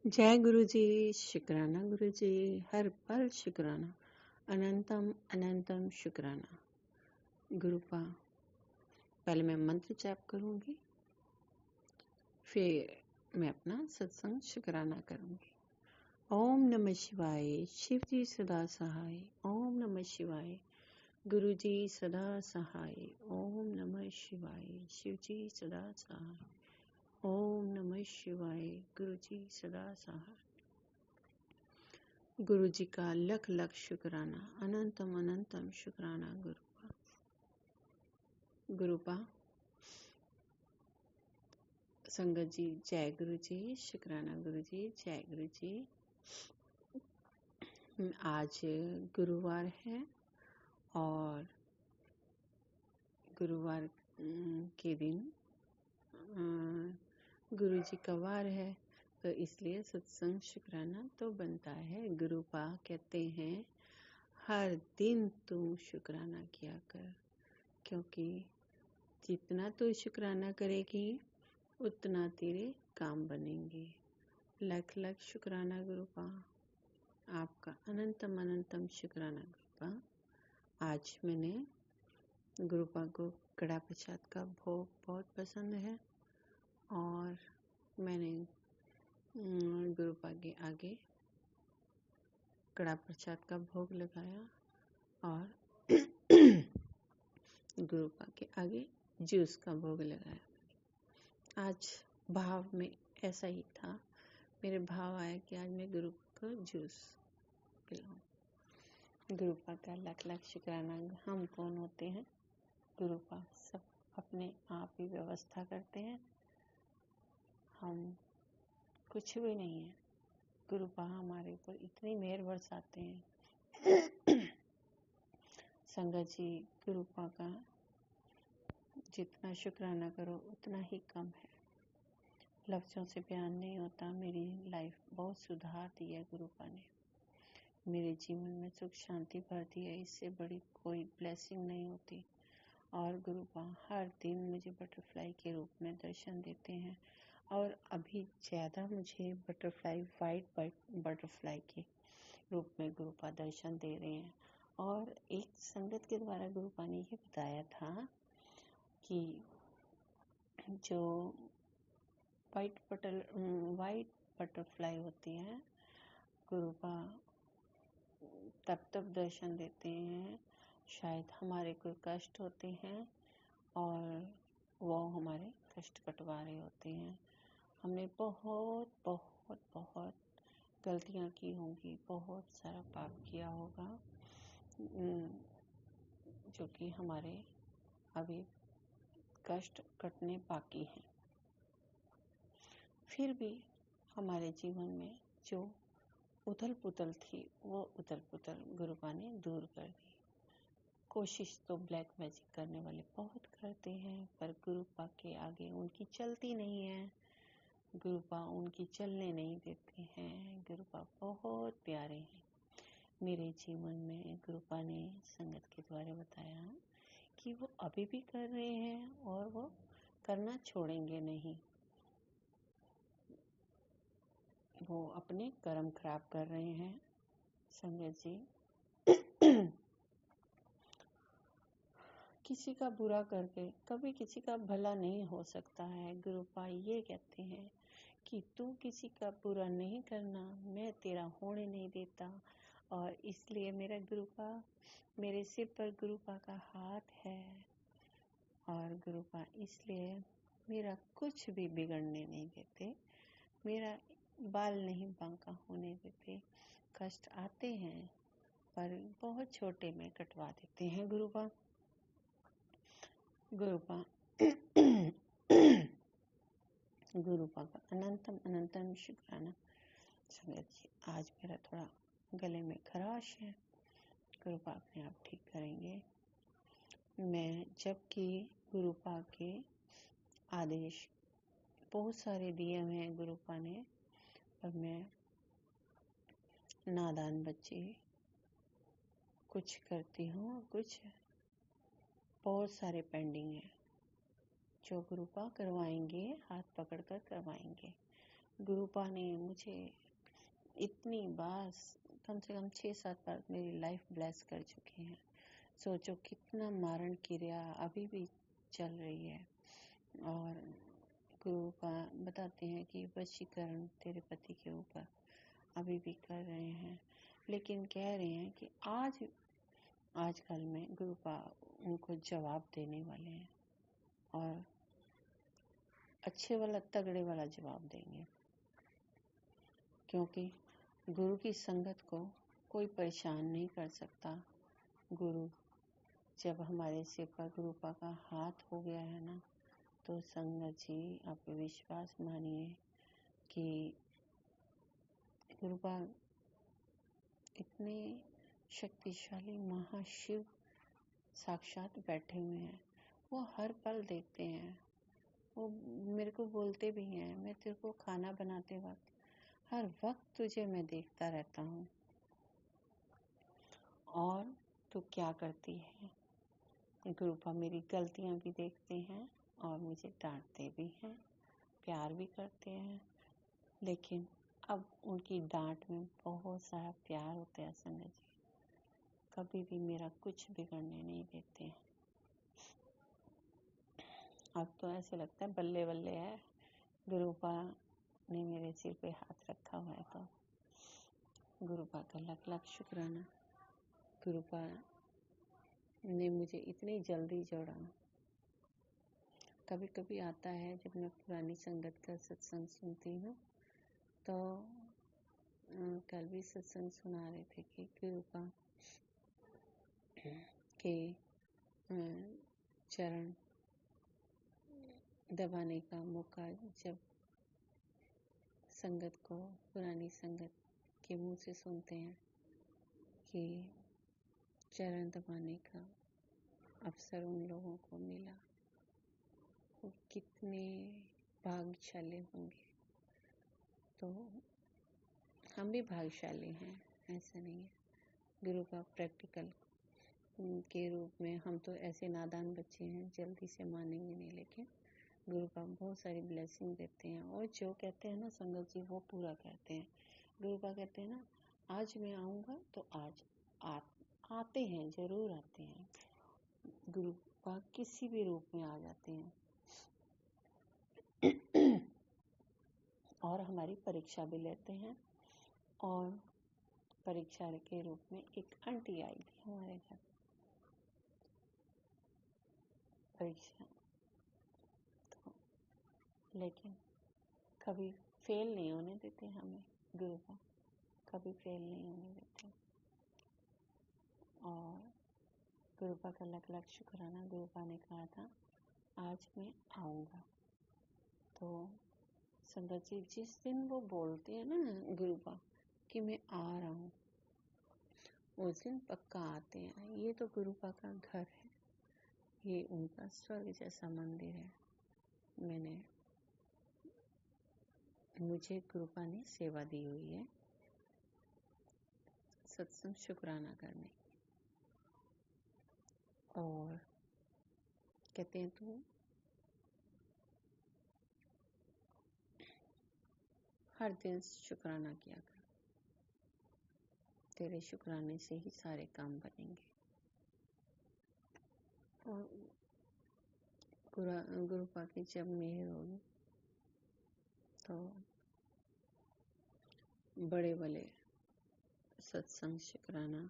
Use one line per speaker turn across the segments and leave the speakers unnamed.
जय गुरु जी, शुक्राना गुरु जी, हर पल शुक्राना, अनंतम अनंतम शुक्राना। गुरुपा पहले मैं मंत्र जाप करूंगी, फिर मैं अपना सत्संग शुक्राना करूंगी। ओम नमः शिवाय, शिव जी सदा सहाय। ओम नमः शिवाय, गुरु जी सदा सहाय। ओम नमः शिवाय, शिव जी सदा सहाय। ओम नमः शिवाय, गुरु जी सदा सहाय। गुरु जी का लख लख शुक्राना, अनंतम अनंतम शुक्राना। गुरुपा संगत जी, जय गुरु जी, शुक्राना गुरु जी, जय गुरु जी। आज गुरुवार है और गुरुवार के दिन गुरु जी का वार है, तो इसलिए सत्संग शुक्राना तो बनता है। गुरुपा कहते हैं हर दिन तू शुक्राना किया कर, क्योंकि जितना तू शुक्राना करेगी उतना तेरे काम बनेंगे। लख लख शुक्राना गुरुपा, आपका अनंतम अनंतम शुक्राना गुरुपा। आज मैंने गुरुपा को कड़ा प्रसाद का भोग बहुत पसंद है और मैंने गुरुपा के आगे कड़ा प्रसाद का भोग लगाया और गुरुपा के आगे जूस का भोग लगाया। आज भाव में ऐसा ही था, मेरे भाव आया कि आज मैं गुरु को जूस पिलाऊं। गुरुपा का लख लख शुक्राना। हम कौन होते हैं? गुरुपा सब अपने आप ही व्यवस्था करते हैं, हम कुछ भी नहीं है। गुरुपा हमारे ऊपर इतनी मेहर बरसाते हैं। संगत जी, गुरुपा का जितना शुक्राना करो उतना ही कम है। लफ्ज़ों से बयान नहीं होता। मेरी लाइफ बहुत सुधार दी है गुरुपा ने, मेरे जीवन में सुख शांति भर दी है। इससे बड़ी कोई ब्लेसिंग नहीं होती। और गुरुपा हर दिन मुझे बटरफ्लाई के रूप में दर्शन देते हैं और अभी ज़्यादा मुझे बटरफ्लाई, वाइट बटरफ्लाई के रूप में गुरुपा दर्शन दे रहे हैं। और एक संगत के द्वारा गुरुपा ने ये बताया था कि जो वाइट बटरफ्लाई होती है, गुरुपा तब दर्शन देते हैं शायद हमारे कोई कष्ट होते हैं और वो हमारे कष्ट कटवा रहे होते हैं। हमने बहुत बहुत बहुत गलतियाँ की होंगी, बहुत सारा पाप किया होगा, जो कि हमारे अभी कष्ट कटने बाकी हैं। फिर भी हमारे जीवन में जो उथल पुथल थी, वो उथल पुथल गुरुपा ने दूर कर दी। कोशिश तो ब्लैक मैजिक करने वाले बहुत करते हैं, पर गुरुपा के आगे उनकी चलती नहीं है। गुरुपा उनकी चलने नहीं देते हैं। गुरुपा बहुत प्यारे हैं मेरे जीवन में। गुरुपा ने संगत के द्वारा बताया कि वो अभी भी कर रहे हैं और वो करना छोड़ेंगे नहीं। वो अपने कर्म खराब कर रहे हैं संगत जी। किसी का बुरा करके कभी किसी का भला नहीं हो सकता है। गुरुपा ये कहते हैं कि तू किसी का बुरा नहीं करना, मैं तेरा होने नहीं देता। और इसलिए मेरा गुरुपा, मेरे सिर पर गुरुपा का हाथ है और गुरुपा इसलिए मेरा कुछ भी बिगड़ने नहीं देते, मेरा बाल नहीं बांका होने देते। कष्ट आते हैं पर बहुत छोटे में कटवा देते हैं गुरुपा। गुरुपा गुरुपा का अनंतम अनंतम शुक्राना। संगत जी, आज मेरा थोड़ा गले में खराश है, गुरुपा अपने आप ठीक करेंगे। मैं जबकि गुरुपा के आदेश बहुत सारे दिए हुए हैं गुरुपा ने, पर मैं नादान बच्ची कुछ करती हूँ, कुछ बहुत सारे पेंडिंग है जो गुरुपा करवाएंगे, हाथ पकड़कर करवाएंगे। गुरुपा ने मुझे इतनी बार, कम से कम 6-7 बार मेरी लाइफ ब्लेस कर चुके हैं। सोचो कितना मारण क्रिया अभी भी चल रही है। और गुरुपा बताते हैं कि वशीकरण तेरे पति के ऊपर अभी भी कर रहे हैं, लेकिन कह रहे हैं कि आजकल में गुरुपा उनको जवाब देने वाले हैं और अच्छे वाला तगड़े वाला जवाब देंगे, क्योंकि गुरु की संगत को कोई परेशान नहीं कर सकता। गुरु जब हमारे सिर पर गुरुपा का हाथ हो गया है ना, तो संगत जी आप विश्वास मानिए कि गुरुपा इतने शक्तिशाली महाशिव साक्षात बैठे हुए हैं। वो हर पल देखते हैं। वो मेरे को बोलते भी हैं, मैं तेरे को खाना बनाते वक्त हर वक्त तुझे मैं देखता रहता हूँ और तू क्या करती है। गुरुपा मेरी गलतियाँ भी देखते हैं और मुझे डांटते भी हैं, प्यार भी करते हैं, लेकिन अब उनकी डांट में बहुत सारा प्यार होता है। संगत जी कभी भी मेरा कुछ बिगड़ने नहीं देते हैं। अब तो ऐसे लगता है बल्ले बल्ले है, गुरुपा ने मेरे सिर पे हाथ रखा हुआ है। तो गुरुपा का लाख लाख शुक्राना। गुरुपा ने मुझे इतनी जल्दी जोड़ा। कभी कभी आता है जब मैं पुरानी संगत का सत्संग सुनती हूँ, तो कल भी सत्संग सुना रहे थे कि गुरुपा के चरण दबाने का मौका जब संगत को, पुरानी संगत के मुंह से सुनते हैं कि चरण दबाने का अवसर उन लोगों को मिला, वो कितने भाग्यशाली होंगे। तो हम भी भाग्यशाली हैं, ऐसा नहीं है। गुरुपा प्रैक्टिकल के रूप में, हम तो ऐसे नादान बच्चे हैं, जल्दी से मानेंगे नहीं, लेकिन गुरुपा बहुत सारी ब्लेसिंग देते हैं और जो कहते हैं ना संगत जी वो पूरा कहते हैं। गुरुपा कहते हैं ना, आज मैं आऊँगा तो आज आते हैं, जरूर आते हैं। गुरुपा किसी भी रूप में आ जाते हैं और हमारी परीक्षा भी लेते हैं। और परीक्षा के रूप में एक आंटी आई थी हमारे घर, परीक्षा तो, लेकिन कभी फेल नहीं होने देते हमें गुरुपा, कभी फेल नहीं होने देते। और गुरुपा का लाख लाख शुक्राना। गुरुपा ने कहा था आज मैं आऊँगा। तो संगत जी जिस दिन वो बोलते हैं ना गुरुपा कि मैं आ रहा हूँ, उस दिन पक्का आते हैं। ये तो गुरुपा का घर है, ये उनका स्वर्ग जैसा मंदिर है। मुझे गुरुपा ने सेवा दी हुई है सत्संग शुक्राना करने। और कहते हैं तू हर दिन शुक्राना किया कर, तेरे शुक्राने से ही सारे काम बनेंगे। और गुरुपा की जब मेहर होगी तो बड़े बड़े सत्संग शुक्राना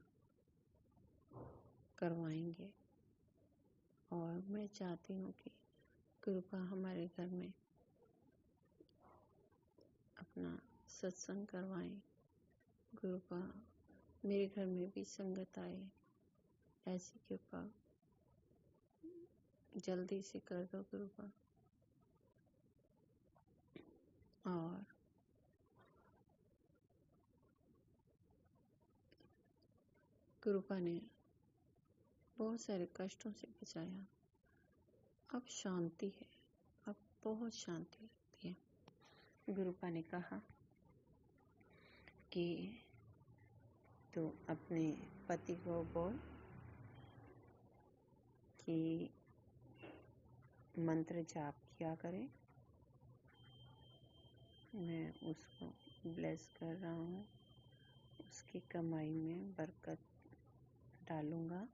करवाएंगे। और मैं चाहती हूँ कि गुरुपा हमारे घर में अपना सत्संग करवाएं। गुरुपा मेरे घर में भी संगत आए, ऐसी कृपा जल्दी से कर दो गुरुपा। और गुरुपा ने बहुत सारे कष्टों से बचाया। अब शांति है, अब बहुत शांति लगती है। गुरुपा ने कहा कि तो अपने पति को बोल कि मंत्र जाप किया करें, मैं उसको ब्लेस कर रहा हूँ, उसकी कमाई में बरकत डालूँगा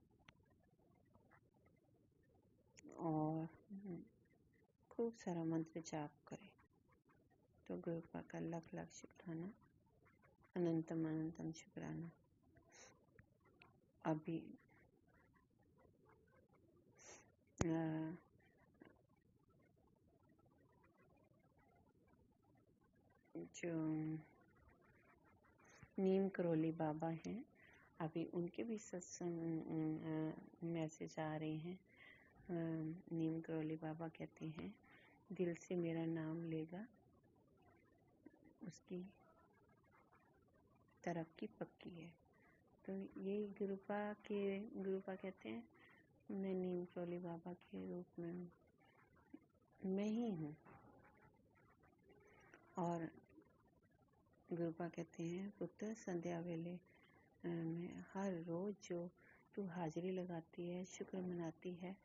और खूब सारा मंत्र जाप करें। तो गुरुपा का लाख लाख शुक्राना, अनंतम अनंतम शुक्राना। अभी जो नीम करोली बाबा हैं, अभी उनके भी सत्संग मैसेज आ रहे हैं। नीम करोली बाबा कहते हैं, दिल से मेरा नाम लेगा उसकी तरक्की पक्की है। तो ये गुरुपा कहते हैं, मैं नीम करोली बाबा के रूप में मैं ही हूँ। और गुरुपा कहते हैं, पुत्र संध्या वेले में हर रोज जो तू हाजिरी लगाती है, शुक्र मनाती है,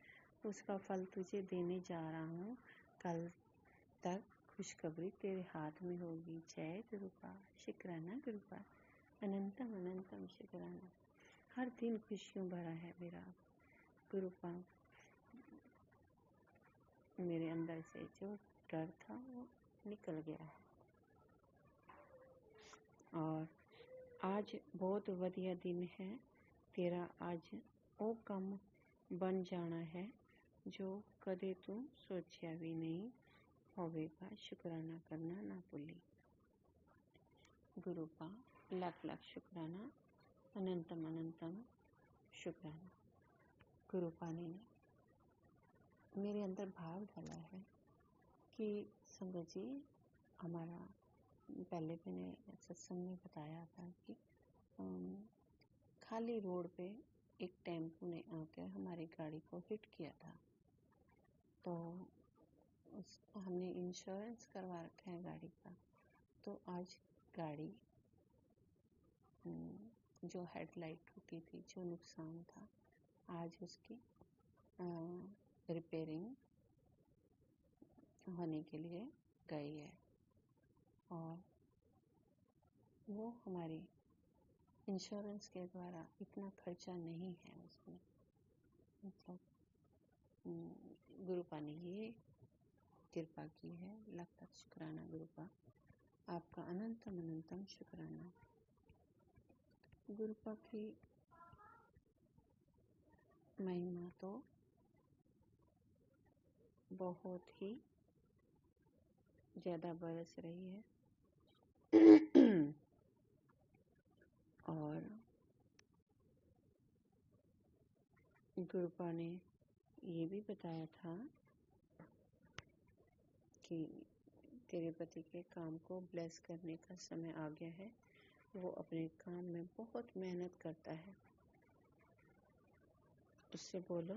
उसका फल तुझे देने जा रहा हूँ। कल तक खुशखबरी तेरे हाथ में होगी। जय गुरुपा, शुक्राना गुरुपा, अनंतम अनंतम शुक्राना। हर दिन खुशियों भरा है मेरा गुरुपा। मेरे अंदर से जो डर था वो निकल गया है और आज बहुत वधिया दिन है तेरा। आज वो कम बन जाना है जो कदे तू सोचा भी नहीं होवेगा। शुक्राना करना ना भूली। गुरुपा लाख लाख शुक्राना, अनंतम अनंतम शुक्राना। गुरुपा ने मेरे अंदर भाव डाला है कि संगत जी, हमारा पहले मैंने सत्संग में बताया था कि खाली रोड पे एक टेम्पो ने आकर हमारी गाड़ी को हिट किया था। तो हमने इंश्योरेंस करवा रखा है गाड़ी का। तो आज गाड़ी जो हेडलाइट टूटी थी, जो नुकसान था, आज उसकी रिपेयरिंग होने के लिए गई है और वो हमारी इंश्योरेंस के द्वारा इतना खर्चा नहीं है उसमें। मतलब गुरुपा ने ये कृपा की है। लाख लाख शुक्राना गुरुपा, आपका अनंतम अनंतम शुक्राना। गुरुपा की महिमा तो बहुत ही ज़्यादा बरस रही है और गुरुपा ने ये भी बताया था कि तेरे पति के काम को ब्लेस करने का समय आ गया है। वो अपने काम में बहुत मेहनत करता है। उससे बोलो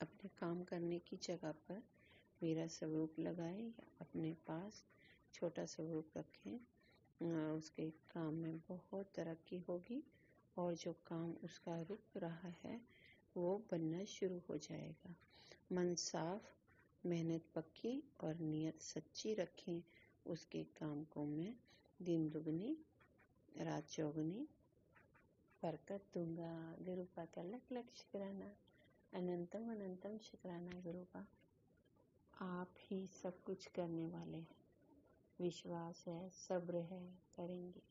अपने काम करने की जगह पर मेरा स्वरूप लगाए या अपने पास छोटा स्वरूप रखें। उसके काम में बहुत तरक्की होगी और जो काम उसका रुक रहा है वो बनना शुरू हो जाएगा। मन साफ, मेहनत पक्की और नियत सच्ची रखें। उसके काम को मैं दिन दुगनी रात चौगुनी बरकत दूंगा। गुरुपा का लाख लाख शुक्राना, अनंतम अनंतम शुक्राना। गुरुपा आप ही सब कुछ करने वाले हैं। विश्वास है, सब्र है, करेंगे,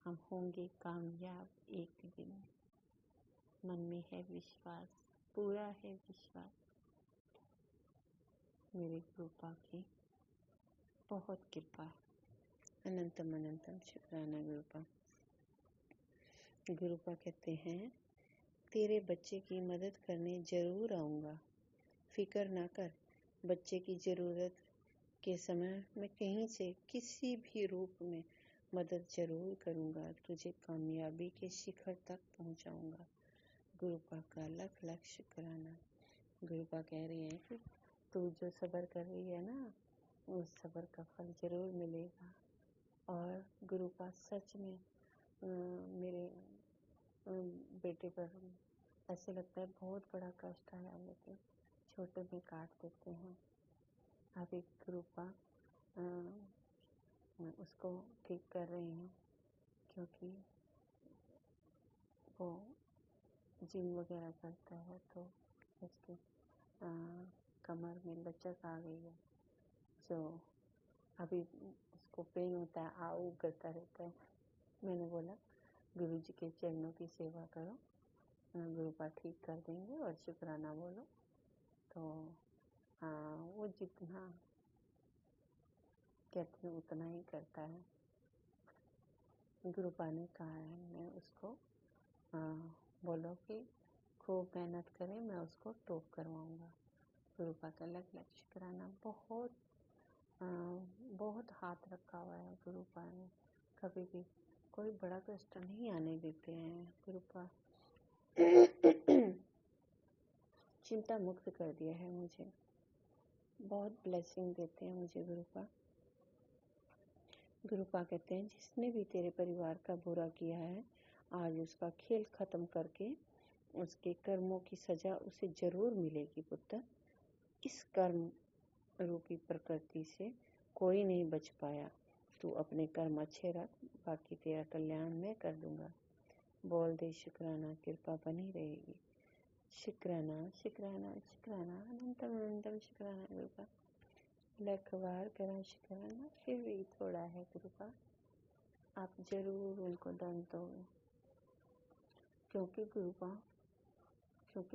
हम होंगे कामयाब एक दिन। मन में है विश्वास, पूरा है विश्वास। मेरे गुरुपा की बहुत कृपा है। अनंतम अनंतम शुक्राना गुरुपा। गुरुपा कहते हैं, तेरे बच्चे की मदद करने जरूर आऊँगा, फिक्र ना कर। बच्चे की ज़रूरत के समय मैं कहीं से किसी भी रूप में मदद जरूर करूँगा। तुझे कामयाबी के शिखर तक पहुँचाऊँगा। गुरुपा का लाख लाख शुक्राना। गुरुपा कह रही हैं कि तू जो सब्र कर रही है ना, उस सब्र का फल जरूर मिलेगा। और गुरुपा सच में मेरे बेटे पर ऐसे लगता है बहुत बड़ा कष्ट आया, लेकिन छोटे में काट देते हैं। अभी गुरुपा मैं उसको ठीक कर रही हूँ, क्योंकि वो जिम वगैरह करता है तो उसके कमर में लचक आ गई है, जो अभी उसको पेन होता है, आओ करता रहता है। मैंने बोला गुरु जी के चरणों की सेवा करो, गुरुपा ठीक कर देंगे और शुक्राना बोलो। तो वो जितना कहते हैं उतना ही करता है। गुरुपा ने कहा है मैं उसको बोलो कि खूब मेहनत करे, मैं उसको टॉप करवाऊंगा। गुरुपा का लग लग शुक्राना। बहुत हाथ रखा हुआ है गुरुपा ने, कभी भी कोई बड़ा कष्ट नहीं आने देते हैं गुरुपा। चिंता मुक्त कर दिया है मुझे, बहुत ब्लेसिंग देते हैं मुझे गुरुपा। गुरुपा कहते हैं जिसने भी तेरे परिवार का बुरा किया है, आज उसका खेल खत्म करके उसके कर्मों की सजा उसे जरूर मिलेगी पुत्र। इस कर्म रूपी प्रकृति से कोई नहीं बच पाया। तू अपने कर्म अच्छे रख, बाकी तेरा कल्याण मैं कर दूंगा। बोल दे शुक्राना, कृपा बनी रहेगी। शुक्राना शुक्राना शुक्राना, अनंतम अनंतम शुक्राना गुरुपा। लाख बार करा शुक्राना, फिर भी थोड़ा है गुरुपा। आप जरूर उनको दंड दोगे, क्योंकि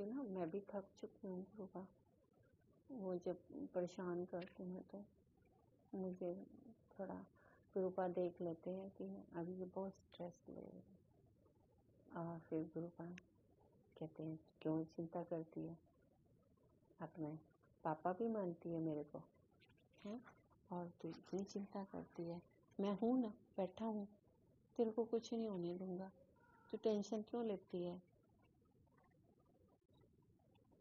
ना मैं भी थक चुकी हूँ गुरुपा। वो जब परेशान करते हैं तो मुझे थोड़ा गुरुपा देख लेते हैं कि अभी ये बहुत स्ट्रेस ले रही है, और फिर गुरुपा कहते हैं क्यों चिंता करती है, अपने पापा भी मानती है मेरे को है, और तू इतनी चिंता करती है। मैं हूँ ना, बैठा हूँ, तेरे को कुछ नहीं होने दूंगा, तू टेंशन क्यों लेती है।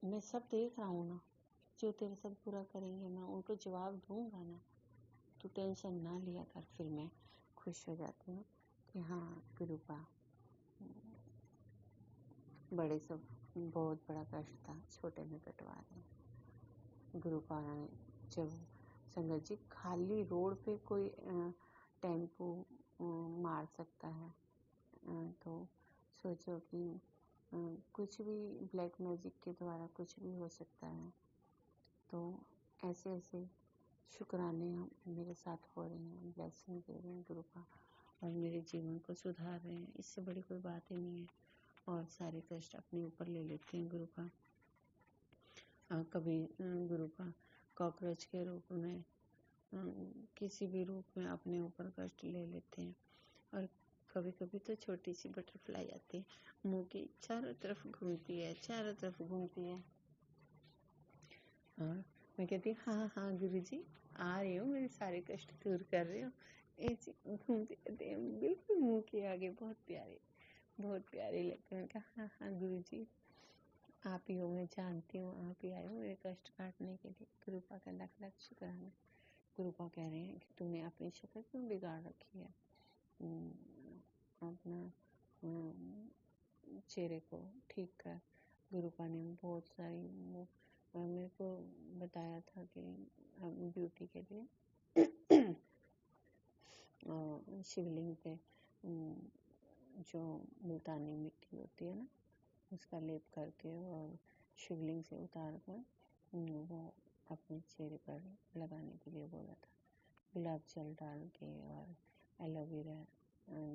मैं सब देख रहा हूँ ना, जो तेरे साथ बुरा करेंगे मैं उनको जवाब दूंगा ना, तू टेंशन ना लिया कर। फिर मैं खुश हो जाती हूँ कि हाँ गुरुपा, बड़े सब बहुत बड़ा कष्ट था, छोटे में कटवा रहे। गुरुपा ने जब संगत जी खाली रोड पे कोई टेम्पो मार सकता है, तो सोचो कि कुछ भी ब्लैक मैजिक के द्वारा कुछ भी हो सकता है। तो ऐसे ऐसे शुक्राने मेरे साथ हो रहे हैं, ब्लेसिंग दे रहे हैं गुरुपा, और मेरे जीवन को सुधार रहे हैं। इससे बड़ी कोई बात ही नहीं है, और सारे कष्ट अपने ऊपर ले लेते हैं गुरुपा। कभी गुरुपा कॉकरोच के रूप में, किसी भी रूप में अपने ऊपर कष्ट ले लेते हैं, और कभी कभी तो छोटी सी बटरफ्लाई आती है, मुंह के चारों तरफ घूमती है, चारों तरफ घूमती है, और मैं कहती हूँ हाँ हाँ गुरुजी आ रही हूँ, मेरे सारे कष्ट दूर कर रहे हो। ऐसे घूमते रहते हैं बिल्कुल मुंह के आगे, बहुत प्यारे लगते हैं। कहा हाँ हाँ गुरुजी आप ही हो, मैं जानती हूँ आप ही आए हो मेरे कष्ट काटने के लिए। गुरुपा का लाख लाख शुक्राना। गुरुपा कह रहे हैं कि तुमने अपनी शक्ल क्यों बिगाड़ रखी है, अपना चेहरे को ठीक कर। गुरुपा ने बहुत सारी मेरे को बताया था कि ब्यूटी के लिए शिवलिंग पे जो मुल्तानी मिट्टी होती है ना, उसका लेप करके और शिवलिंग से उतार कर वो अपने चेहरे पर लगाने के लिए बोला था, गुलाब जल डाल के और एलोवेरा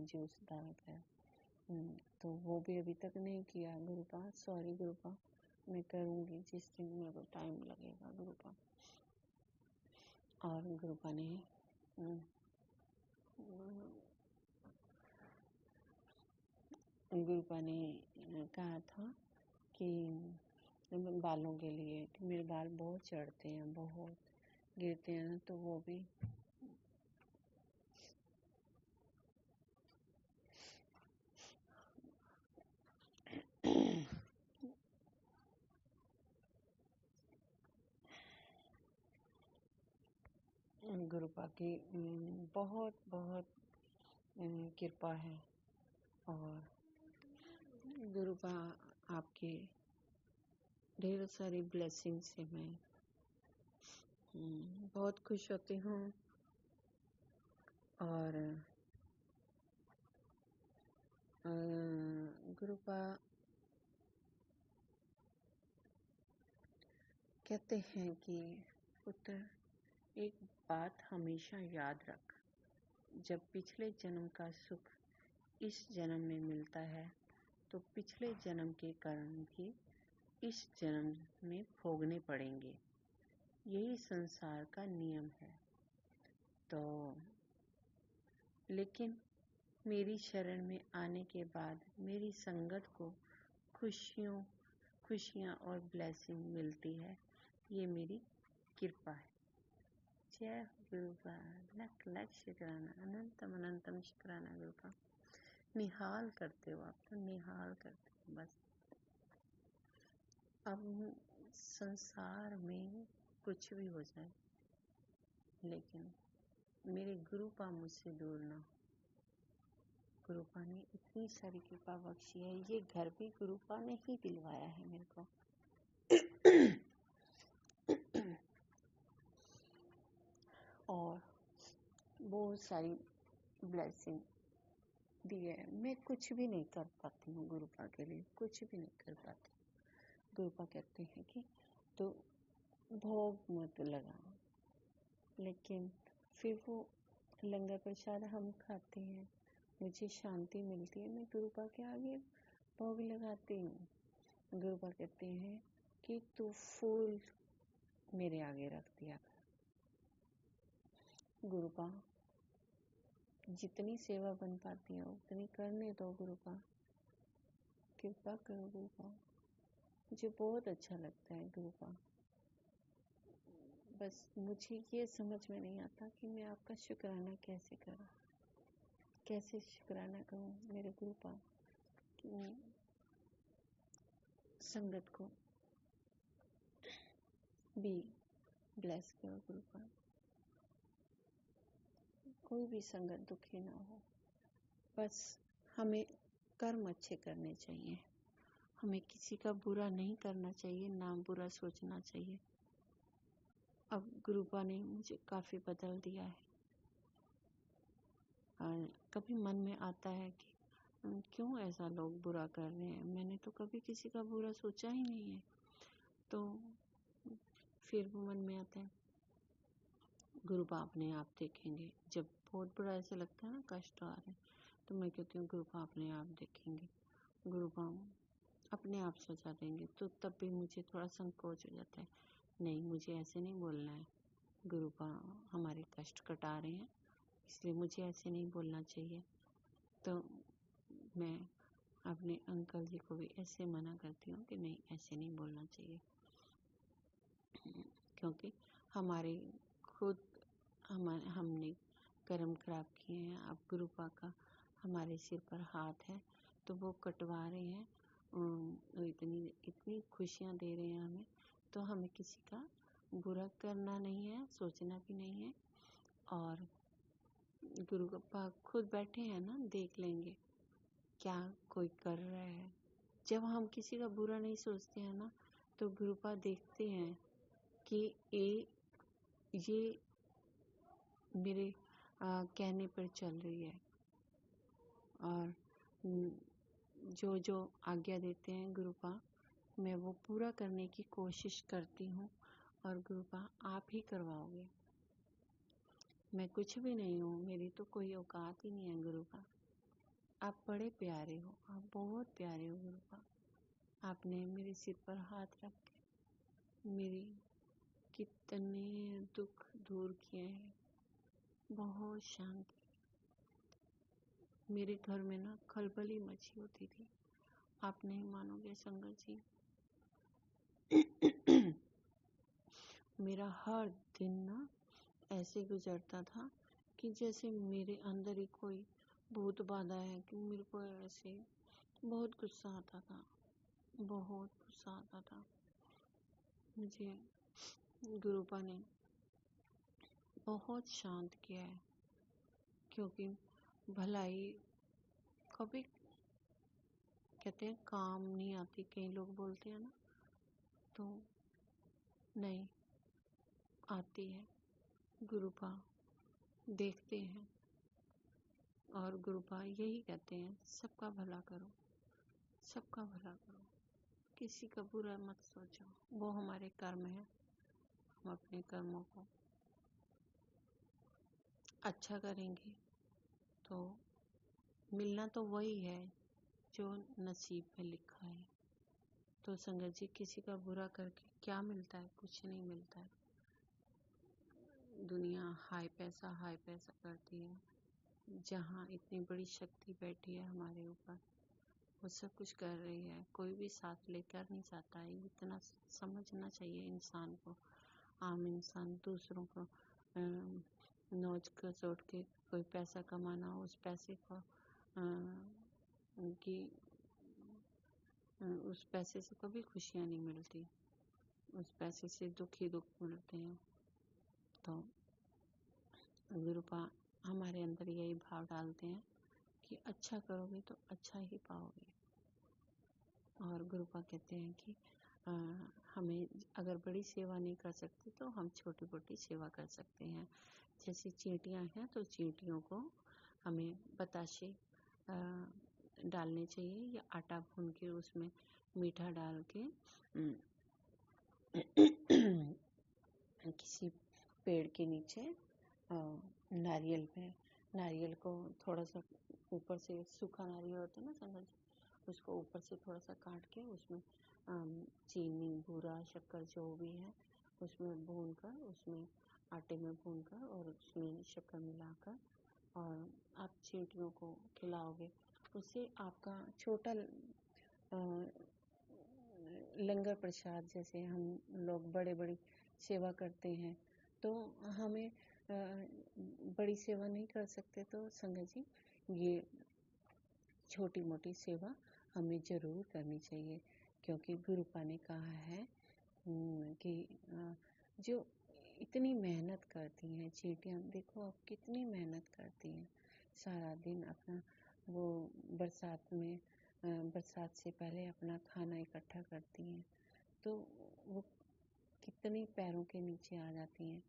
जूस डाल कर। तो वो भी अभी तक नहीं किया गुरुपा, सॉरी गुरुपा, मैं करूँगी जिस दिन मेरे को टाइम लगेगा गुरुपा। और गुरुपा ने कहा था कि बालों के लिए, कि मेरे बाल बहुत चढ़ते हैं, बहुत गिरते हैं ना, तो वो भी गुरुपा की बहुत बहुत कृपा है, और गुरुपा आपके ढेर सारी ब्लेसिंग से मैं बहुत खुश होती हूँ। और गुरुपा कहते हैं कि पुत्र, एक बात हमेशा याद रख, जब पिछले जन्म का सुख इस जन्म में मिलता है तो पिछले जन्म के कर्म भी इस जन्म में भोगने पड़ेंगे। यही संसार का नियम है। तो लेकिन मेरी शरण में आने के बाद मेरी संगत को खुशियाँ और ब्लेसिंग मिलती है। ये मेरी कृपा है। जय गुरुपा, लख लख शुक्राना, अनंतम अनंतम शुक्राना गुरुपा। निहाल करते हो आप, तो निहाल करते हो बस। अब संसार में कुछ भी हो जाए, लेकिन मेरे गुरुपा मुझसे दूर ना हो। गुरुपा ने इतनी सारी कृपा बख्शी है। ये घर भी गुरुपा ने ही दिलवाया है मेरे को। और बहुत सारी ब्लेसिंग दी है। मैं कुछ भी नहीं कर पाती हूँ गुरुपा के लिए, कुछ भी नहीं कर पाती। गुरुपा कहते हैं कि तो भोग मत लगाओ, लेकिन फिर वो लंगर प्रसाद हम खाते हैं, मुझे शांति मिलती है। मैं गुरुपा के आगे भोग लगाती हूँ। गुरुपा कहते हैं कि तू फूल मेरे आगे रख दिया कर। गुरुपा जितनी सेवा बन पाती है उतनी करने दो। गुरुपा कृपा करो। गुरुपा मुझे बहुत अच्छा लगता है। गुरुपा बस मुझे ये समझ में नहीं आता कि मैं आपका शुक्राना कैसे करूं, कैसे शुक्राना करूं मेरे गुरुपा कि संगत को भी ब्लेस करो। गुरुपा कोई भी संगत दुखी ना हो। बस हमें कर्म अच्छे करने चाहिए, हमें किसी का बुरा नहीं करना चाहिए, ना बुरा सोचना चाहिए। अब गुरुपा ने मुझे काफी बदल दिया है। और कभी मन में आता है कि क्यों ऐसा लोग बुरा कर रहे हैं, मैंने तो कभी किसी का बुरा सोचा ही नहीं है। तो फिर वो मन में आता है गुरुपा अपने आप देखेंगे। जब बहुत बुरा ऐसा लगता है ना, कष्ट आ रहे, तो मैं कहती हूँ गुरुपा अपने आप देखेंगे, गुरुपा अपने आप सजा देंगे। तो तब भी मुझे थोड़ा संकोच हो जाता है, नहीं मुझे ऐसे नहीं बोलना है, गुरुपा हमारे कष्ट कटा रहे हैं, इसलिए मुझे ऐसे नहीं बोलना चाहिए। तो मैं अपने अंकल जी को भी ऐसे मना करती हूँ कि नहीं ऐसे नहीं बोलना चाहिए, क्योंकि हमारे खुद हमने कर्म खराब किए हैं। अब गुरुपा का हमारे सिर पर हाथ है, तो वो कटवा रहे हैं, इतनी खुशियाँ दे रहे हैं हमें, तो हमें किसी का बुरा करना नहीं है, सोचना भी नहीं है। और गुरुपा खुद बैठे हैं ना, देख लेंगे क्या कोई कर रहा है। जब हम किसी का बुरा नहीं सोचते हैं ना, तो गुरुपा देखते हैं कि ये मेरे कहने पर चल रही है। और जो जो आज्ञा देते हैं गुरुपा, मैं वो पूरा करने की कोशिश करती हूँ। और गुरुपा आप ही करवाओगे, मैं कुछ भी नहीं हूँ, मेरी तो कोई औकात ही नहीं है। गुरुपा आप बड़े प्यारे हो, आप बहुत प्यारे हो। गुरुपा आपने मेरे सिर पर हाथ रख के मेरी कितने दुख दूर किए हैं, बहुत शांति। मेरे घर में ना खलबली मची होती थी, आप नहीं मानोगे संगत जी। मेरा हर दिन ना ऐसे गुजरता था कि जैसे मेरे अंदर ही कोई भूत बाधा है, कि मेरे को ऐसे बहुत गुस्सा आता था, बहुत गुस्सा आता था। मुझे गुरुपा ने बहुत शांत किया है, क्योंकि भलाई कभी कहते हैं काम नहीं आती, कई लोग बोलते हैं ना, तो नहीं आती है। गुरुपा देखते हैं और गुरुपा यही कहते हैं, सबका भला करो, सबका भला करो, किसी का बुरा मत सोचो। वो हमारे कर्म है, हम अपने कर्मों को अच्छा करेंगे तो मिलना तो वही है जो नसीब में लिखा है। तो संगत जी, किसी का बुरा करके क्या मिलता है? कुछ नहीं मिलता है। दुनिया हाय पैसा करती है। जहाँ इतनी बड़ी शक्ति बैठी है हमारे ऊपर, वो सब कुछ कर रही है, कोई भी साथ लेकर नहीं जाता है। इतना समझना चाहिए इंसान को, आम इंसान। दूसरों को नोच खसोट के कोई पैसा कमाना, उस पैसे को उस पैसे से कभी खुशियाँ नहीं मिलती, उस पैसे से दुख ही दुख मिलते हैं। तो गुरुपा हमारे अंदर यही भाव डालते हैं कि अच्छा करोगे तो अच्छा ही पाओगे। और गुरुपा कहते हैं कि हमें अगर बड़ी सेवा नहीं कर सकते तो हम छोटी मोटी सेवा कर सकते हैं। जैसे चींटियाँ हैं तो चींटियों को हमें बताशे डालने चाहिए, या आटा भून के उसमें मीठा डाल के किसी पेड़ के नीचे नारियल को थोड़ा सा ऊपर से, सूखा नारियल होता है ना संगत जी, उसको ऊपर से थोड़ा सा काट के उसमें चीनी, बूरा, शक्कर जो भी है उसमें भूनकर, उसमें आटे में भूनकर और उसमें शक्कर मिलाकर और आप चींटियों को खिलाओगे, उससे आपका छोटा लंगर प्रसाद, जैसे हम लोग बड़े बड़ी सेवा करते हैं तो हमें बड़ी सेवा नहीं कर सकते, तो संगत जी ये छोटी मोटी सेवा हमें जरूर करनी चाहिए। क्योंकि गुरुपा ने कहा है कि जो इतनी मेहनत करती हैं चींटियाँ, देखो आप कितनी मेहनत करती हैं, सारा दिन अपना वो बरसात से पहले अपना खाना इकट्ठा करती हैं, तो वो कितनी पैरों के नीचे आ जाती हैं।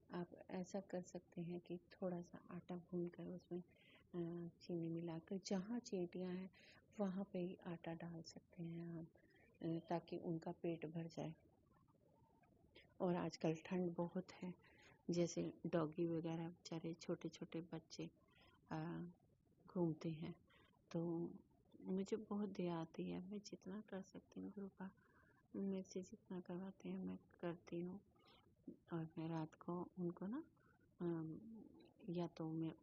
आप ऐसा कर सकते हैं कि थोड़ा सा आटा भूनकर उसमें चीनी मिलाकर, जहाँ चींटियाँ हैं वहाँ पे ही आटा डाल सकते हैं आप, ताकि उनका पेट भर जाए। और आजकल ठंड बहुत है, जैसे डॉगी वगैरह बेचारे छोटे छोटे बच्चे घूमते हैं, तो मुझे बहुत दया आती है। मैं जितना कर सकती हूँ गुरुपा, मेरे से जितना करवाते हैं मैं करती हूँ। और मैं रात को उनको ना या तो मैं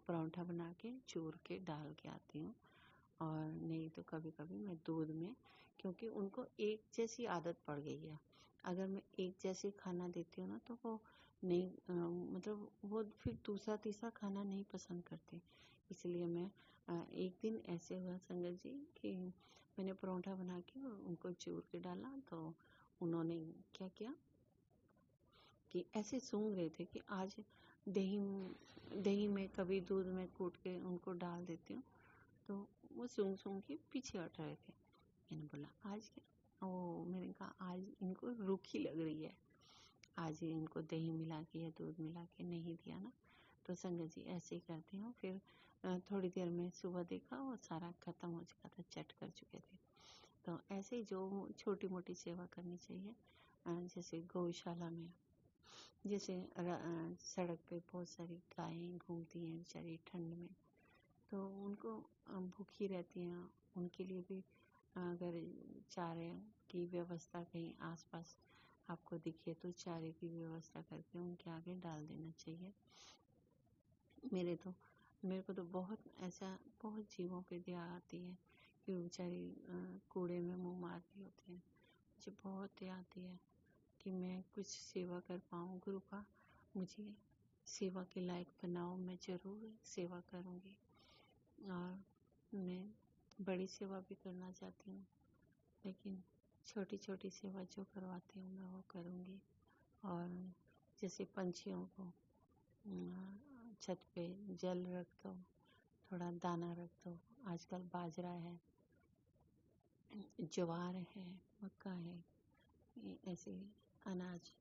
परांठा बना के चूर के डाल के आती हूँ, और नहीं तो कभी कभी मैं दूध में, क्योंकि उनको एक जैसी आदत पड़ गई है। अगर मैं एक जैसे खाना देती हूँ ना तो वो नहीं मतलब वो फिर दूसरा तीसरा खाना नहीं पसंद करते। इसलिए मैं एक दिन ऐसे हुआ संगत जी कि मैंने परांठा बना के उनको चूर के डाला, तो उन्होंने क्या किया कि ऐसे सूंघ रहे थे कि आज दही में कभी दूध में कूट के उनको डाल देती हूँ, तो वो सूंघ सूंघ के पीछे हट रहे थे। मैंने बोला आज क्या, मैंने कहा आज इनको रूखी लग रही है, आज इनको दही मिला के या दूध मिला के नहीं दिया ना। तो संगत जी ऐसे ही करती हूँ। फिर थोड़ी देर में सुबह देखा वो सारा खत्म हो चुका था, चट कर चुके थे। तो ऐसे ही जो छोटी मोटी सेवा करनी चाहिए, जैसे गौशाला में, जैसे सड़क पे बहुत सारी गायें घूमती हैं बेचारी ठंड में, तो उनको भूखी रहती हैं, उनके लिए भी अगर चारे की व्यवस्था कहीं आसपास आपको दिखे तो चारे की व्यवस्था करके उनके आगे डाल देना चाहिए। मेरे को तो बहुत जीवों पे दया आती है कि बेचारी कूड़े में मुंह मार रही होती हैं। मुझे बहुत दया आती है कि मैं कुछ सेवा कर पाऊँ। गुरुपा मुझे सेवा के लायक बनाओ, मैं जरूर सेवा करूँगी, और मैं बड़ी सेवा भी करना चाहती हूँ, लेकिन छोटी छोटी सेवा जो करवाती हूँ मैं वो करूँगी। और जैसे पंछियों को छत पे जल रख दो, थोड़ा दाना रख दो। आजकल बाजरा है, ज्वार है, मक्का है, ऐसे अनाज